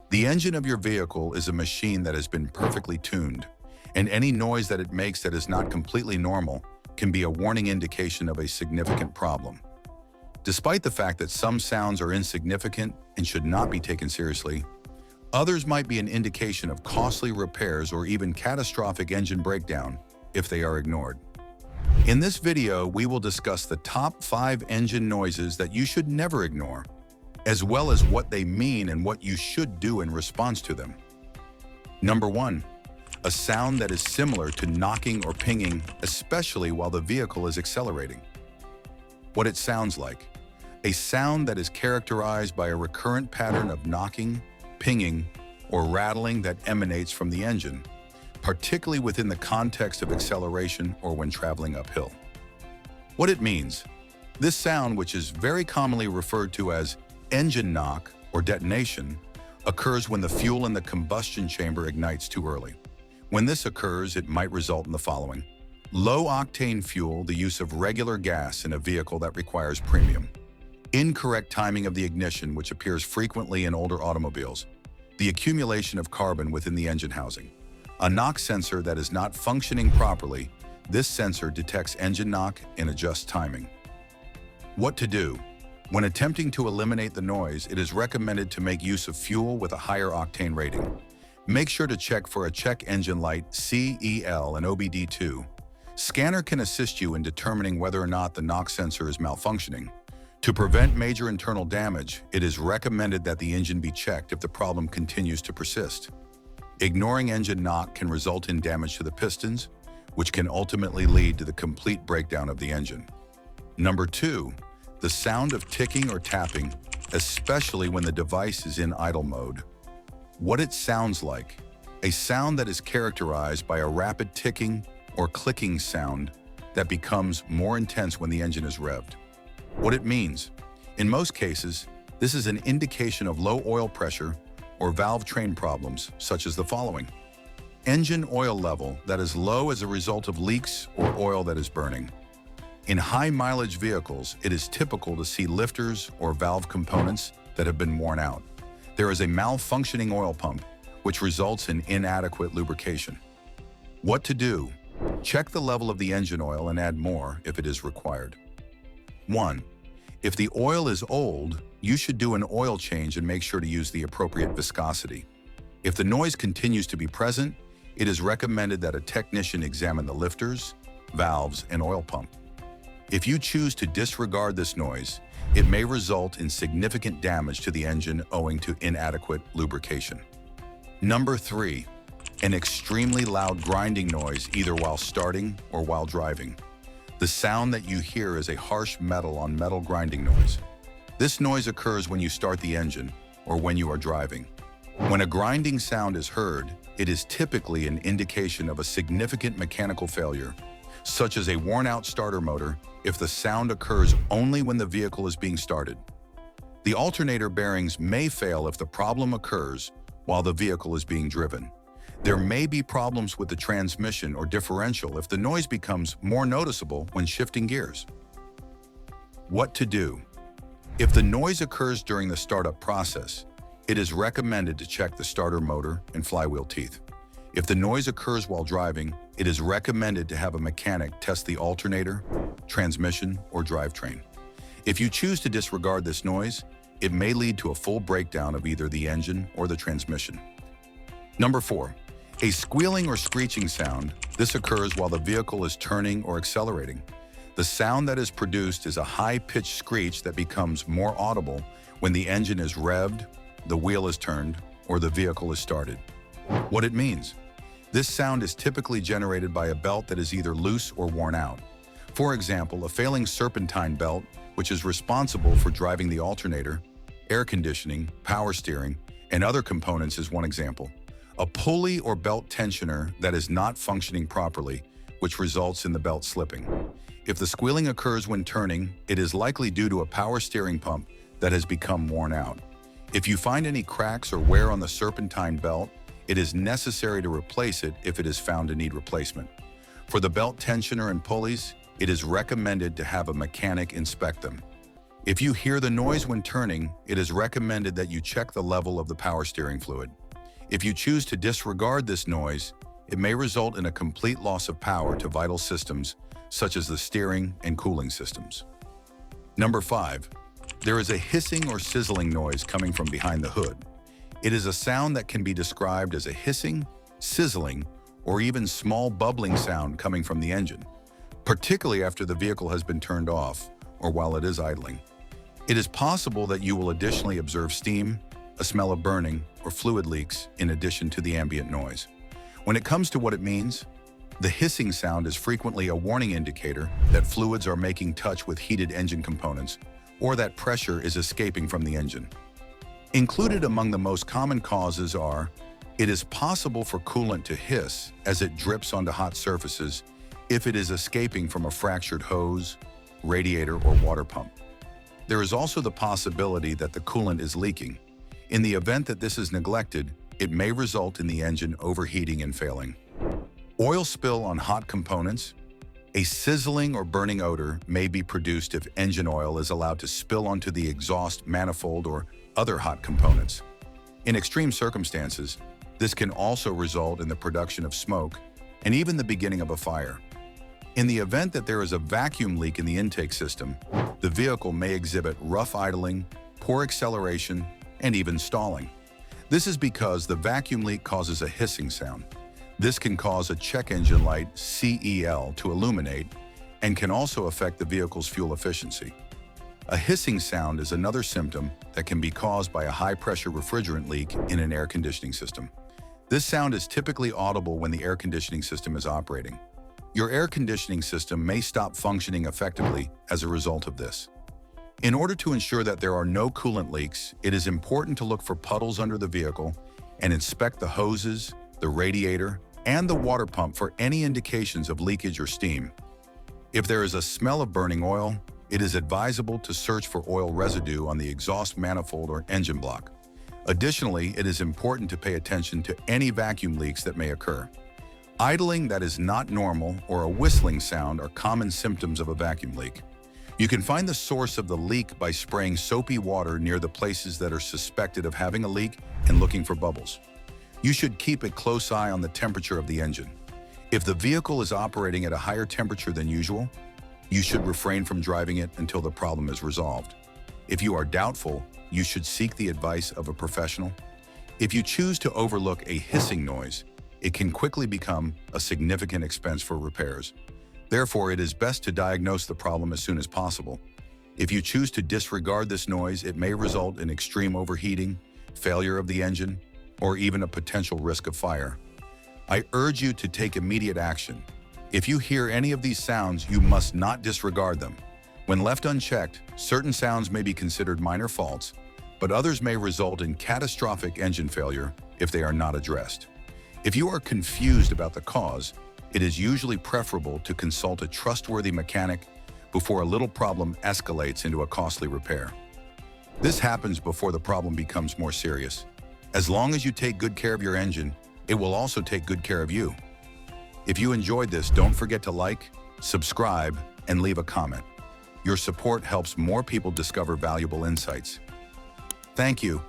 The engine of your vehicle is a machine that has been perfectly tuned, and any noise that it makes that is not completely normal can be a warning indication of a significant problem. Despite the fact that some sounds are insignificant and should not be taken seriously, others might be an indication of costly repairs or even catastrophic engine breakdown if they are ignored. In this video, we will discuss the top 5 engine noises that you should never ignore, as well as what they mean and what you should do in response to them. Number 1. A sound that is similar to knocking or pinging, especially while the vehicle is accelerating. What it sounds like. A sound that is characterized by a recurrent pattern of knocking, pinging, or rattling that emanates from the engine, particularly within the context of acceleration or when traveling uphill. What it means. This sound, which is very commonly referred to as engine knock or detonation, occurs when the fuel in the combustion chamber ignites too early. When this occurs, it might result in the following. Low-octane fuel, the use of regular gas in a vehicle that requires premium. Incorrect timing of the ignition, which appears frequently in older automobiles. The accumulation of carbon within the engine housing. A knock sensor that is not functioning properly. This sensor detects engine knock and adjusts timing. What to do? When attempting to eliminate the noise, it is recommended to make use of fuel with a higher octane rating. Make sure to check for a check engine light CEL and OBD2. Scanner can assist you in determining whether or not the knock sensor is malfunctioning. To prevent major internal damage, it is recommended that the engine be checked if the problem continues to persist. Ignoring engine knock can result in damage to the pistons, which can ultimately lead to the complete breakdown of the engine. Number 2. The sound of ticking or tapping, especially when the device is in idle mode. What it sounds like. A sound that is characterized by a rapid ticking or clicking sound that becomes more intense when the engine is revved. What it means. In most cases, this is an indication of low oil pressure or valve train problems, such as the following. Engine oil level that is low as a result of leaks or oil that is burning. In high-mileage vehicles, it is typical to see lifters or valve components that have been worn out. There is a malfunctioning oil pump, which results in inadequate lubrication. What to do? Check the level of the engine oil and add more if it is required. 1. If the oil is old, you should do an oil change and make sure to use the appropriate viscosity. If the noise continues to be present, it is recommended that a technician examine the lifters, valves, and oil pump. If you choose to disregard this noise, it may result in significant damage to the engine owing to inadequate lubrication. Number 3. An extremely loud grinding noise either while starting or while driving. The sound that you hear is a harsh metal on metal grinding noise. This noise occurs when you start the engine or when you are driving. When a grinding sound is heard, it is typically an indication of a significant mechanical failure, such as a worn-out starter motor, if the sound occurs only when the vehicle is being started. The alternator bearings may fail if the problem occurs while the vehicle is being driven. There may be problems with the transmission or differential if the noise becomes more noticeable when shifting gears. What to do? If the noise occurs during the startup process, it is recommended to check the starter motor and flywheel teeth. If the noise occurs while driving, it is recommended to have a mechanic test the alternator, transmission, or drivetrain. If you choose to disregard this noise, it may lead to a full breakdown of either the engine or the transmission. Number 4. A squealing or screeching sound. This occurs while the vehicle is turning or accelerating. The sound that is produced is a high-pitched screech that becomes more audible when the engine is revved, the wheel is turned, or the vehicle is started. What it means. This sound is typically generated by a belt that is either loose or worn out. For example, a failing serpentine belt, which is responsible for driving the alternator, air conditioning, power steering, and other components is one example. A pulley or belt tensioner that is not functioning properly, which results in the belt slipping. If the squealing occurs when turning, it is likely due to a power steering pump that has become worn out. If you find any cracks or wear on the serpentine belt, it is necessary to replace it if it is found to need replacement. For the belt tensioner and pulleys, it is recommended to have a mechanic inspect them. If you hear the noise when turning, it is recommended that you check the level of the power steering fluid. If you choose to disregard this noise, it may result in a complete loss of power to vital systems such as the steering and cooling systems. Number 5. There is a hissing or sizzling noise coming from behind the hood. It is a sound that can be described as a hissing, sizzling, or even small bubbling sound coming from the engine, particularly after the vehicle has been turned off or while it is idling. It is possible that you will additionally observe steam, a smell of burning, or fluid leaks in addition to the ambient noise. When it comes to what it means, the hissing sound is frequently a warning indicator that fluids are making touch with heated engine components or that pressure is escaping from the engine. Included among the most common causes are, it is possible for coolant to hiss as it drips onto hot surfaces if it is escaping from a fractured hose, radiator, or water pump. There is also the possibility that the coolant is leaking. In the event that this is neglected, it may result in the engine overheating and failing. Oil spill on hot components. A sizzling or burning odor may be produced if engine oil is allowed to spill onto the exhaust manifold or other hot components. In extreme circumstances, this can also result in the production of smoke and even the beginning of a fire. In the event that there is a vacuum leak in the intake system, the vehicle may exhibit rough idling, poor acceleration, and even stalling. This is because the vacuum leak causes a hissing sound. This can cause a check engine light, CEL, to illuminate and can also affect the vehicle's fuel efficiency. A hissing sound is another symptom that can be caused by a high-pressure refrigerant leak in an air conditioning system. This sound is typically audible when the air conditioning system is operating. Your air conditioning system may stop functioning effectively as a result of this. In order to ensure that there are no coolant leaks, it is important to look for puddles under the vehicle and inspect the hoses, the radiator, and the water pump for any indications of leakage or steam. If there is a smell of burning oil, it is advisable to search for oil residue on the exhaust manifold or engine block. Additionally, it is important to pay attention to any vacuum leaks that may occur. Idling that is not normal or a whistling sound are common symptoms of a vacuum leak. You can find the source of the leak by spraying soapy water near the places that are suspected of having a leak and looking for bubbles. You should keep a close eye on the temperature of the engine. If the vehicle is operating at a higher temperature than usual, you should refrain from driving it until the problem is resolved. If you are doubtful, you should seek the advice of a professional. If you choose to overlook a hissing noise, it can quickly become a significant expense for repairs. Therefore, it is best to diagnose the problem as soon as possible. If you choose to disregard this noise, it may result in extreme overheating, failure of the engine, or even a potential risk of fire. I urge you to take immediate action. If you hear any of these sounds, you must not disregard them. When left unchecked, certain sounds may be considered minor faults, but others may result in catastrophic engine failure if they are not addressed. If you are confused about the cause, it is usually preferable to consult a trustworthy mechanic before a little problem escalates into a costly repair. This happens before the problem becomes more serious. As long as you take good care of your engine, it will also take good care of you. If you enjoyed this, don't forget to like, subscribe, and leave a comment. Your support helps more people discover valuable insights. Thank you.